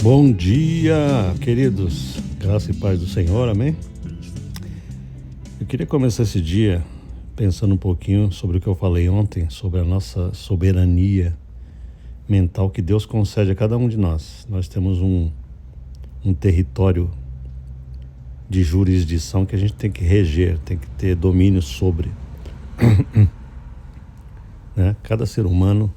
Bom dia, queridos. Graça e paz do Senhor, amém? Eu queria começar esse dia pensando um pouquinho sobre o que eu falei ontem, sobre a nossa soberania mental que Deus concede a cada um de nós. Nós temos um território de jurisdição que a gente tem que reger, tem que ter domínio sobre. Né? Cada ser humano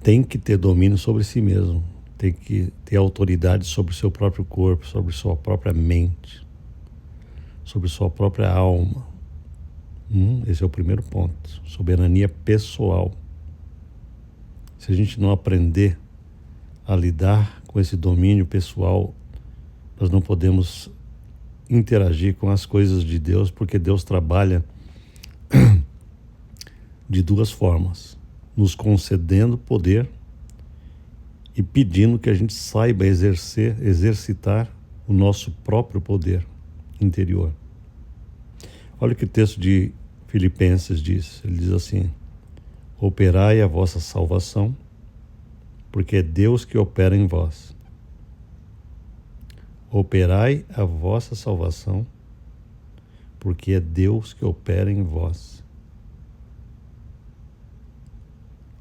tem que ter domínio sobre si mesmo, tem que ter autoridade sobre o seu próprio corpo, sobre sua própria mente, sobre sua própria alma. Esse é o primeiro ponto, soberania pessoal. Se a gente não aprender a lidar com esse domínio pessoal, nós não podemos interagir com as coisas de Deus, porque Deus trabalha de duas formas: nos concedendo poder e pedindo que a gente saiba exercitar o nosso próprio poder interior. Olha o que o texto de Filipenses diz. Ele diz assim: operai a vossa salvação, porque é Deus que opera em vós. Operai a vossa salvação, porque é Deus que opera em vós.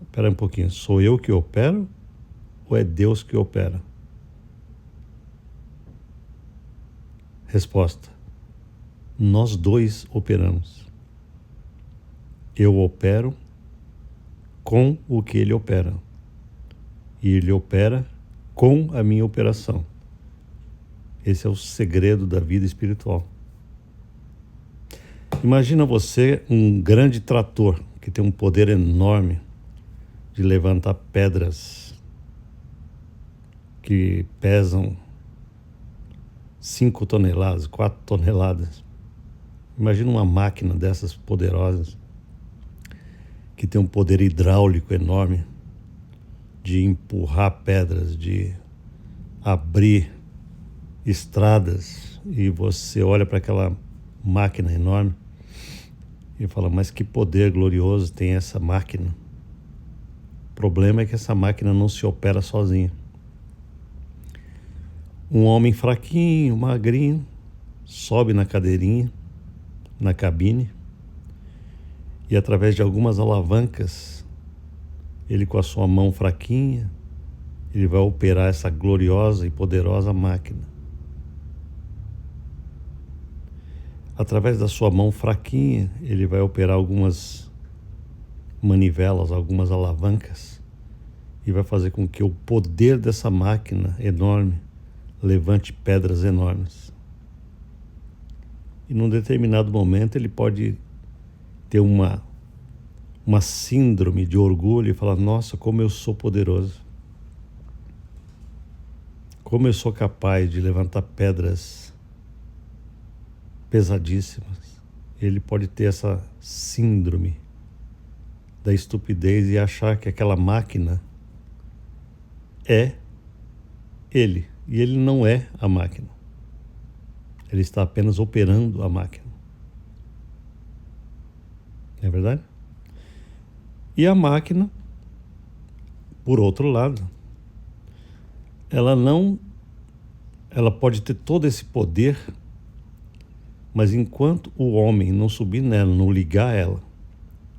Espera um pouquinho, sou eu que opero ou é Deus que opera? Resposta: nós dois operamos. Eu opero com o que ele opera, e ele opera com a minha operação. Esse é o segredo da vida espiritual. Imagina você um grande trator que tem um poder enorme de levantar pedras que pesam 5 toneladas, 4 toneladas. Imagina uma máquina dessas poderosas que tem um poder hidráulico enorme de empurrar pedras, de abrir estradas, e você olha para aquela máquina enorme e fala: mas que poder glorioso tem essa máquina. O problema é que essa máquina não se opera sozinha. Um homem fraquinho, magrinho, sobe na cadeirinha, na cabine, e através de algumas alavancas, ele, com a sua mão fraquinha, ele vai operar essa gloriosa e poderosa máquina. Através da sua mão fraquinha, ele vai operar algumas manivelas, algumas alavancas, e vai fazer com que o poder dessa máquina enorme levante pedras enormes. E num determinado momento ele pode ter uma síndrome de orgulho e falar: nossa, como eu sou poderoso, como eu sou capaz de levantar pedras pesadíssimas. Ele pode ter essa síndrome da estupidez e achar que aquela máquina é ele, e ele não é a máquina. Ele está apenas operando a máquina. Não é verdade? E a máquina, por outro lado, ela pode ter todo esse poder, mas enquanto o homem não subir nela, não ligar ela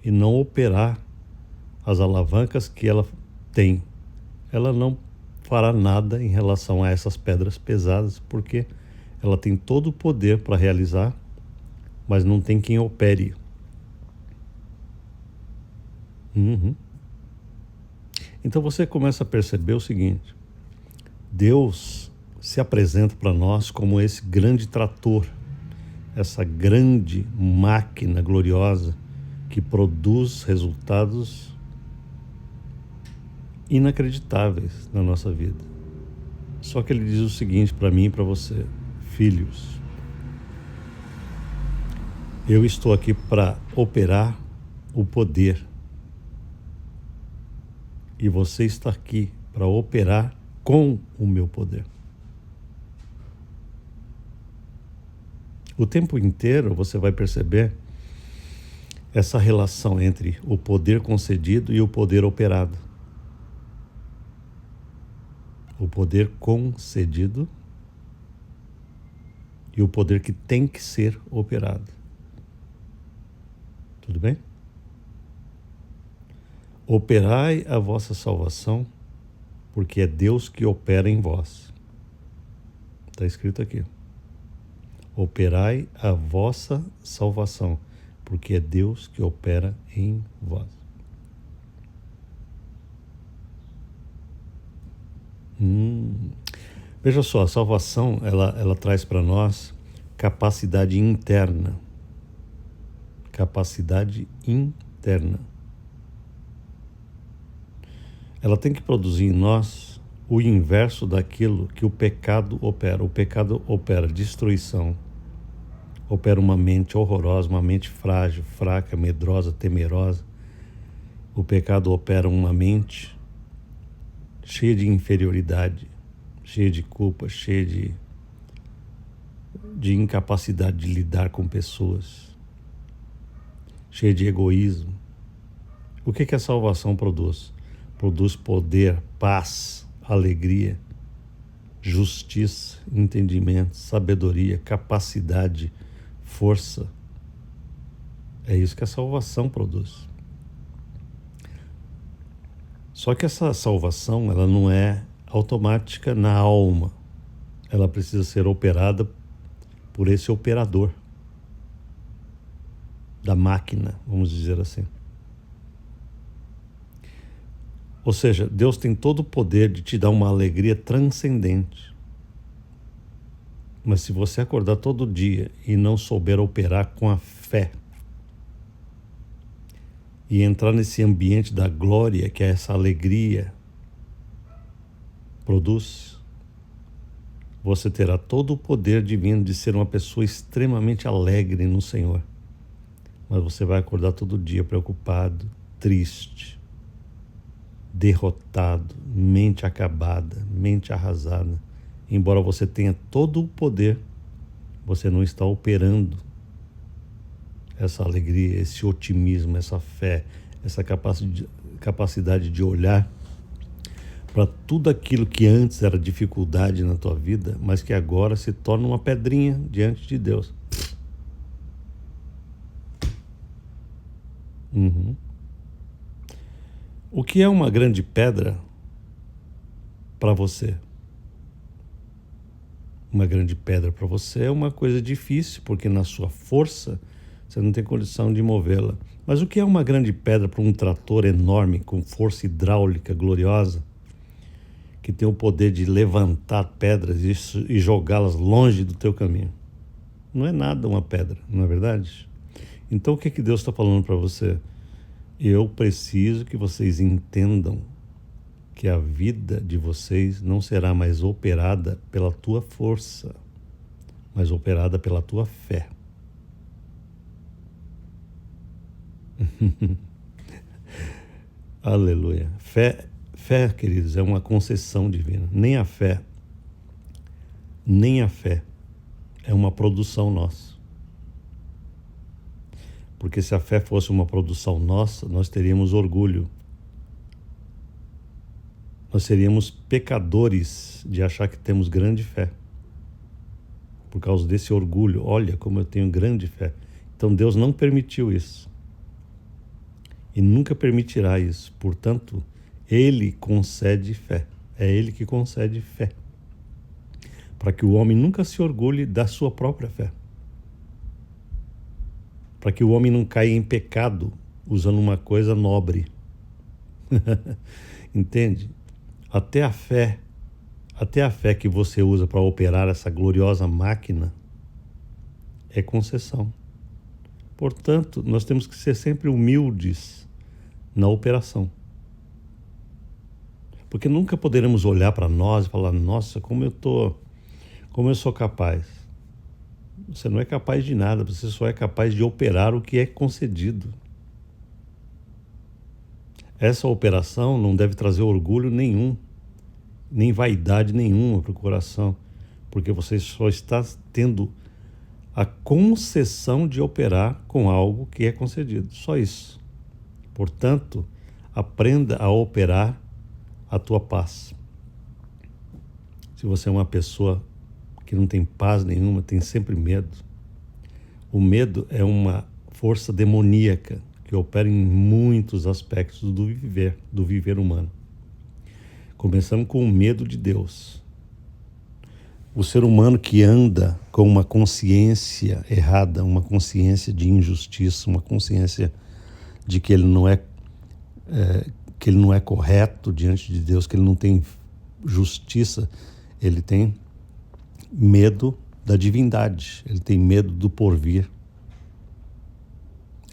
e não operar as alavancas que ela tem, ela não fará nada em relação a essas pedras pesadas, porque ela tem todo o poder para realizar, mas não tem quem opere. Então você começa a perceber o seguinte: Deus se apresenta para nós como esse grande trator, essa grande máquina gloriosa que produz resultados inacreditáveis na nossa vida. Só que ele diz o seguinte para mim e para você: filhos, eu estou aqui para operar o poder, e você está aqui para operar com o meu poder. O tempo inteiro você vai perceber essa relação entre o poder concedido e o poder operado. o poder concedido e o poder que tem que ser operado. Tudo bem? Operai a vossa salvação, porque é Deus que opera em vós. Está escrito aqui. Operai a vossa salvação, porque é Deus que opera em vós. Veja só, a salvação, ela traz para nós capacidade interna. Capacidade interna. Ela tem que produzir em nós o inverso daquilo que o pecado opera. O pecado opera destruição, opera uma mente horrorosa, uma mente frágil, fraca, medrosa, temerosa. O pecado opera uma mente cheia de inferioridade, cheia de culpa, cheia de incapacidade de lidar com pessoas, cheia de egoísmo. O que a salvação produz? Produz poder, paz, alegria, justiça, entendimento, sabedoria, capacidade, força. É isso que a salvação produz. Só que essa salvação, ela não é automática na alma. Ela precisa ser operada por esse operador da máquina, vamos dizer assim. Ou seja, Deus tem todo o poder de te dar uma alegria transcendente. Mas se você acordar todo dia e não souber operar com a fé, e entrar nesse ambiente da glória que essa alegria produz, você terá todo o poder divino de ser uma pessoa extremamente alegre no Senhor. Mas você vai acordar todo dia preocupado, triste, derrotado, mente acabada, mente arrasada. Embora você tenha todo o poder, você não está operando essa alegria, esse otimismo, essa fé, essa capacidade de olhar para tudo aquilo que antes era dificuldade na tua vida, mas que agora se torna uma pedrinha diante de Deus. O que é uma grande pedra para você? Uma grande pedra para você é uma coisa difícil, porque na sua força você não tem condição de movê-la. Mas o que é uma grande pedra para um trator enorme, com força hidráulica gloriosa, que tem o poder de levantar pedras e jogá-las longe do teu caminho? Não é nada uma pedra, não é verdade? Então o que Deus está falando para você? Eu preciso que vocês entendam que a vida de vocês não será mais operada pela tua força, mas operada pela tua fé. Aleluia. Fé, queridos, é uma concessão divina. Nem a fé é uma produção nossa. Porque se a fé fosse uma produção nossa, nós teríamos orgulho. Nós seríamos pecadores de achar que temos grande fé. Por causa desse orgulho, olha como eu tenho grande fé. Então Deus não permitiu isso. E nunca permitirá isso. Portanto, Ele concede fé. É Ele que concede fé. Para que o homem nunca se orgulhe da sua própria fé. Para que o homem não caia em pecado usando uma coisa nobre. Entende? Até a fé que você usa para operar essa gloriosa máquina é concessão. Portanto, nós temos que ser sempre humildes na operação. Porque nunca poderemos olhar para nós e falar, nossa, como eu sou capaz. Você não é capaz de nada, você só é capaz de operar o que é concedido. Essa operação não deve trazer orgulho nenhum, nem vaidade nenhuma para o coração, porque você só está tendo a concessão de operar com algo que é concedido. Só isso. Portanto, aprenda a operar a tua paz. Se você é uma pessoa que não tem paz nenhuma, tem sempre medo. O medo é uma força demoníaca que opera em muitos aspectos do viver humano. Começando com o medo de Deus. O ser humano que anda com uma consciência errada, uma consciência de injustiça, uma consciência de que ele não é correto diante de Deus, que ele não tem justiça, ele tem medo da divindade, ele tem medo do porvir,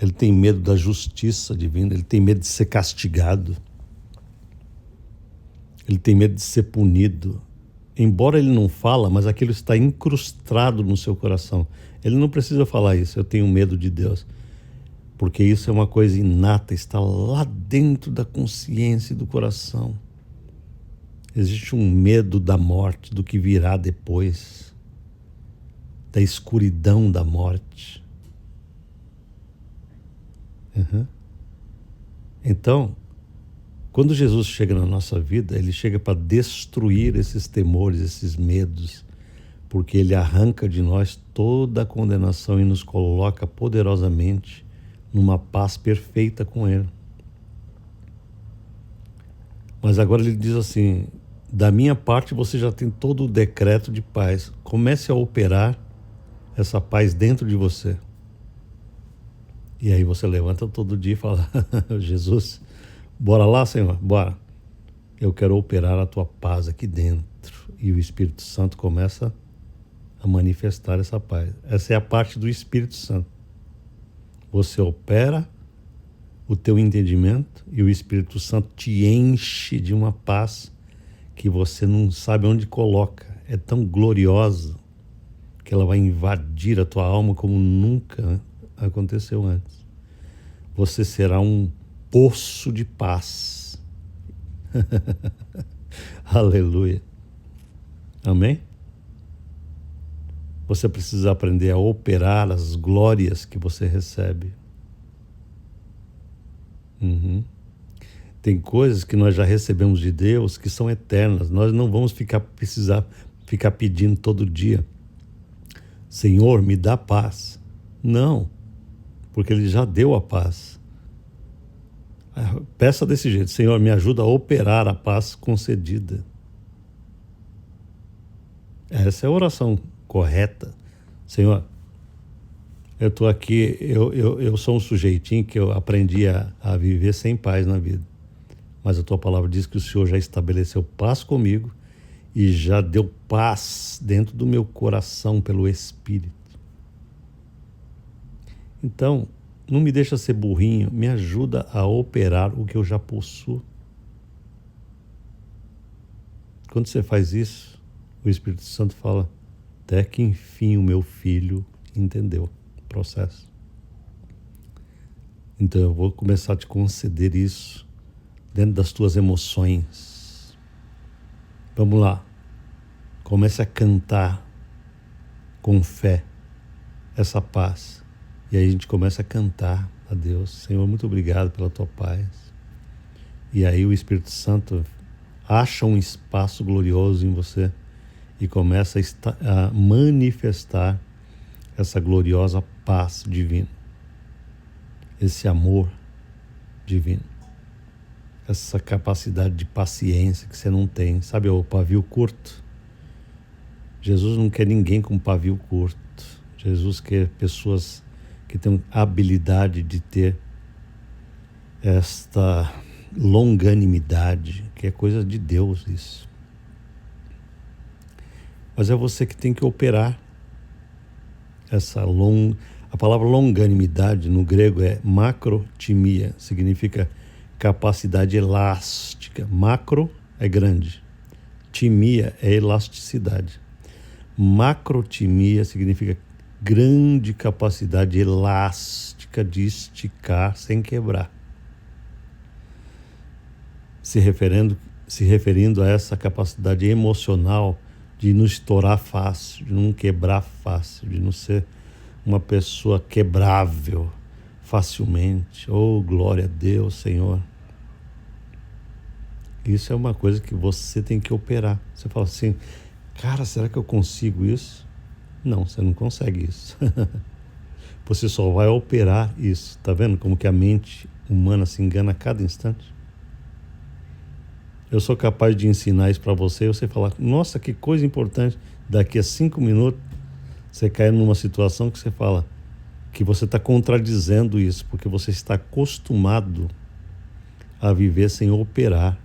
ele tem medo da justiça divina, ele tem medo de ser castigado, ele tem medo de ser punido. Embora ele não fala, mas aquilo está incrustado no seu coração. Ele não precisa falar isso, eu tenho medo de Deus. Porque isso é uma coisa inata, está lá dentro da consciência e do coração. Existe um medo da morte, do que virá depois, da escuridão da morte. Então, quando Jesus chega na nossa vida, ele chega para destruir esses temores, esses medos, porque ele arranca de nós toda a condenação e nos coloca poderosamente numa paz perfeita com ele. Mas agora ele diz assim: da minha parte você já tem todo o decreto de paz. Comece a operar essa paz dentro de você. E aí você levanta todo dia e fala: Jesus, bora lá, Senhor, bora. Eu quero operar a tua paz aqui dentro. E o Espírito Santo começa a manifestar essa paz. Essa é a parte do Espírito Santo. Você opera o teu entendimento e o Espírito Santo te enche de uma paz que você não sabe onde coloca. É tão gloriosa que ela vai invadir a tua alma como nunca aconteceu antes. Você será um poço de paz. Aleluia. Amém? Você precisa aprender a operar as glórias que você recebe. Tem coisas que nós já recebemos de Deus que são eternas. Nós não vamos precisar ficar pedindo todo dia: Senhor, me dá paz. Não, porque Ele já deu a paz. Peça desse jeito: Senhor, me ajuda a operar a paz concedida. Essa é a oração correta. Senhor, eu estou aqui, eu sou um sujeitinho que eu aprendi a viver sem paz na vida. Mas a tua palavra diz que o Senhor já estabeleceu paz comigo e já deu paz dentro do meu coração pelo Espírito. Então, não me deixa ser burrinho, me ajuda a operar o que eu já possuo. Quando você faz isso, o Espírito Santo fala: até que enfim o meu filho entendeu o processo. Então eu vou começar a te conceder isso dentro das tuas emoções. Vamos lá. Comece a cantar com fé essa paz. E aí a gente começa a cantar a Deus: Senhor, muito obrigado pela tua paz. E aí o Espírito Santo acha um espaço glorioso em você e começa a manifestar essa gloriosa paz divina, esse amor divino, essa capacidade de paciência que você não tem. Sabe o pavio curto? Jesus não quer ninguém com pavio curto. Jesus quer pessoas que têm habilidade de ter esta longanimidade, que é coisa de Deus isso. Mas é você que tem que operar a palavra longanimidade no grego é macrotimia, significa capacidade elástica. Macro é grande, timia é elasticidade. Macrotimia significa grande capacidade elástica de esticar sem quebrar. Se referindo a essa capacidade emocional de não estourar fácil, de não quebrar fácil, de não ser uma pessoa quebrável facilmente. Oh, glória a Deus, Senhor. Isso é uma coisa que você tem que operar. Você fala assim: Cara, será que eu consigo isso? Não, você não consegue isso. Você só vai operar isso. Tá vendo como que a mente humana se engana a cada instante? Eu sou capaz de ensinar isso para você e você falar, nossa, que coisa importante. Daqui a 5 minutos, você cai numa situação que você fala que você está contradizendo isso, porque você está acostumado a viver sem operar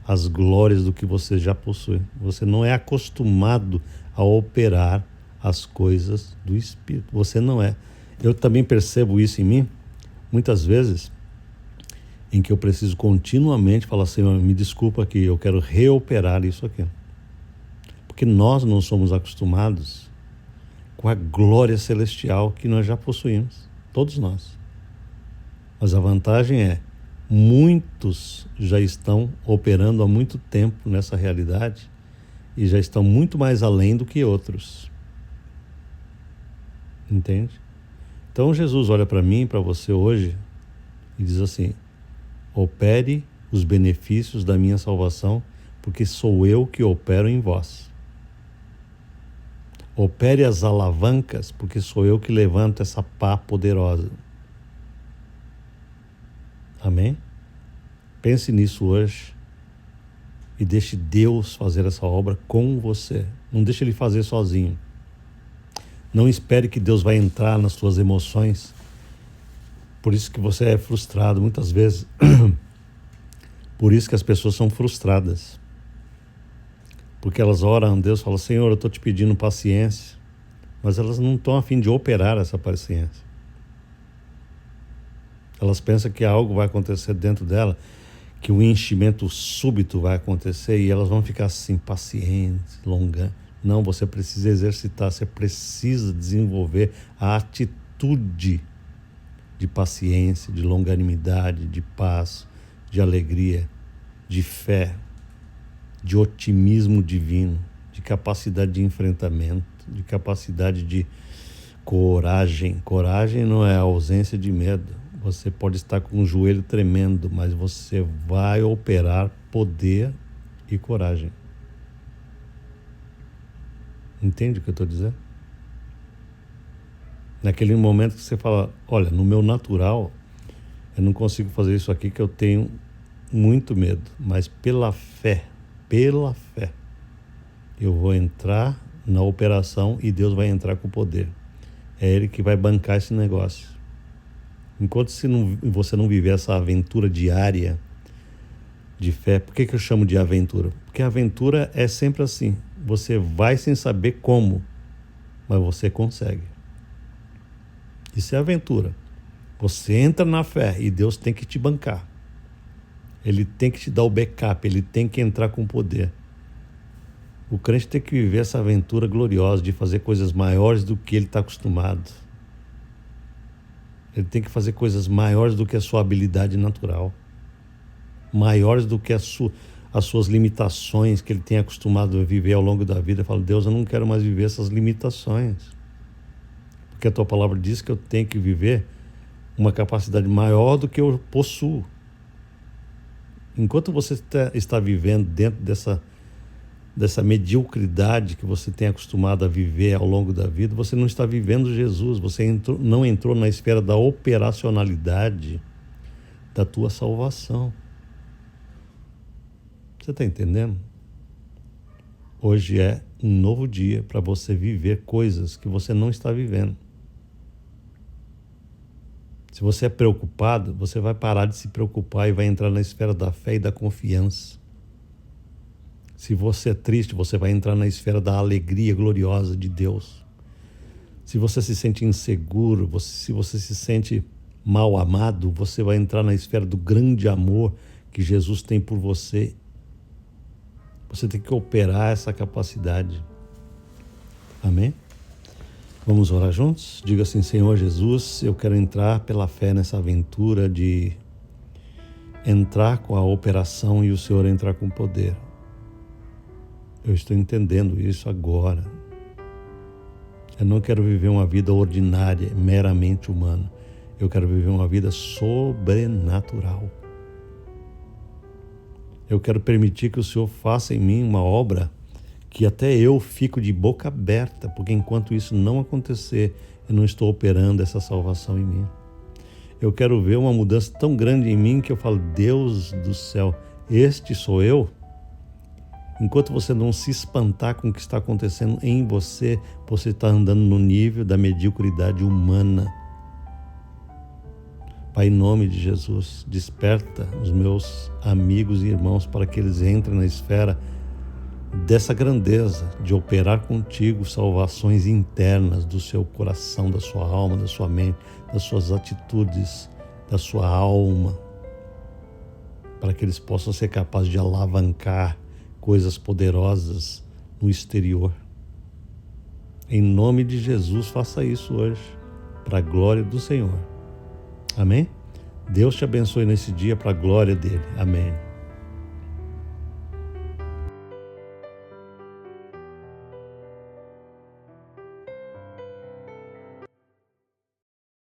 as glórias do que você já possui. Você não é acostumado a operar as coisas do Espírito. Você não é. Eu também percebo isso em mim, muitas vezes, em que eu preciso continuamente falar, Senhor, me desculpa que eu quero reoperar isso aqui. Porque nós não somos acostumados com a glória celestial que nós já possuímos, todos nós. Mas a vantagem é, muitos já estão operando há muito tempo nessa realidade e já estão muito mais além do que outros. Entende? Então Jesus olha para mim, para você hoje e diz assim, opere os benefícios da minha salvação, porque sou eu que opero em vós. Opere as alavancas, porque sou eu que levanto essa pá poderosa. Amém? Pense nisso hoje e deixe Deus fazer essa obra com você. Não deixe Ele fazer sozinho. Não espere que Deus vai entrar nas suas emoções. Por isso que você é frustrado muitas vezes. Por isso que as pessoas são frustradas. Porque elas oram a Deus e falam, Senhor, eu estou te pedindo paciência. Mas elas não estão a fim de operar essa paciência. Elas pensam que algo vai acontecer dentro dela, que um enchimento súbito vai acontecer e elas vão ficar assim, pacientes, longas. Não, você precisa exercitar, você precisa desenvolver a atitude de paciência, de longanimidade, de paz, de alegria, de fé, de otimismo divino, de capacidade de enfrentamento, de capacidade de coragem. Coragem não é a ausência de medo. Você pode estar com o joelho tremendo, mas você vai operar poder e coragem. Entende o que eu estou dizendo? Naquele momento que você fala, olha, no meu natural, eu não consigo fazer isso aqui que eu tenho muito medo, mas pela fé, eu vou entrar na operação e Deus vai entrar com o poder. É Ele que vai bancar esse negócio. Enquanto você não viver essa aventura diária de fé, por que eu chamo de aventura? Porque a aventura é sempre assim, você vai sem saber como, mas você consegue. Isso é aventura. Você entra na fé e Deus tem que te bancar. Ele tem que te dar o backup, ele tem que entrar com poder. O crente tem que viver essa aventura gloriosa de fazer coisas maiores do que ele está acostumado. Ele tem que fazer coisas maiores do que a sua habilidade natural. Maiores do que as suas limitações que ele tem acostumado a viver ao longo da vida. Eu falo, Deus, eu não quero mais viver essas limitações. Porque a tua palavra diz que eu tenho que viver uma capacidade maior do que eu possuo. Enquanto você está vivendo dentro dessa mediocridade que você tem acostumado a viver ao longo da vida, você não está vivendo Jesus, você não entrou na esfera da operacionalidade da tua salvação. Você está entendendo? Hoje é um novo dia para você viver coisas que você não está vivendo. Se você é preocupado, você vai parar de se preocupar e vai entrar na esfera da fé e da confiança. Se você é triste, você vai entrar na esfera da alegria gloriosa de Deus. Se você se sente inseguro, se você se sente mal amado, você vai entrar na esfera do grande amor que Jesus tem por você. Você tem que operar essa capacidade. Amém? Vamos orar juntos? Diga assim, Senhor Jesus, eu quero entrar pela fé nessa aventura de entrar com a operação e o Senhor entrar com poder. Eu estou entendendo isso agora. Eu não quero viver uma vida ordinária, meramente humana. Eu quero viver uma vida sobrenatural. Eu quero permitir que o Senhor faça em mim uma obra que até eu fico de boca aberta, porque enquanto isso não acontecer, eu não estou operando essa salvação em mim. Eu quero ver uma mudança tão grande em mim que eu falo, Deus do céu, este sou eu? Enquanto você não se espantar com o que está acontecendo em você, você está andando no nível da mediocridade humana. Pai, em nome de Jesus, desperta os meus amigos e irmãos para que eles entrem na esfera dessa grandeza de operar contigo salvações internas do seu coração, da sua alma, da sua mente, das suas atitudes, da sua alma, para que eles possam ser capazes de alavancar coisas poderosas no exterior. Em nome de Jesus, faça isso hoje, para a glória do Senhor. Amém? Deus te abençoe nesse dia para a glória dele. Amém.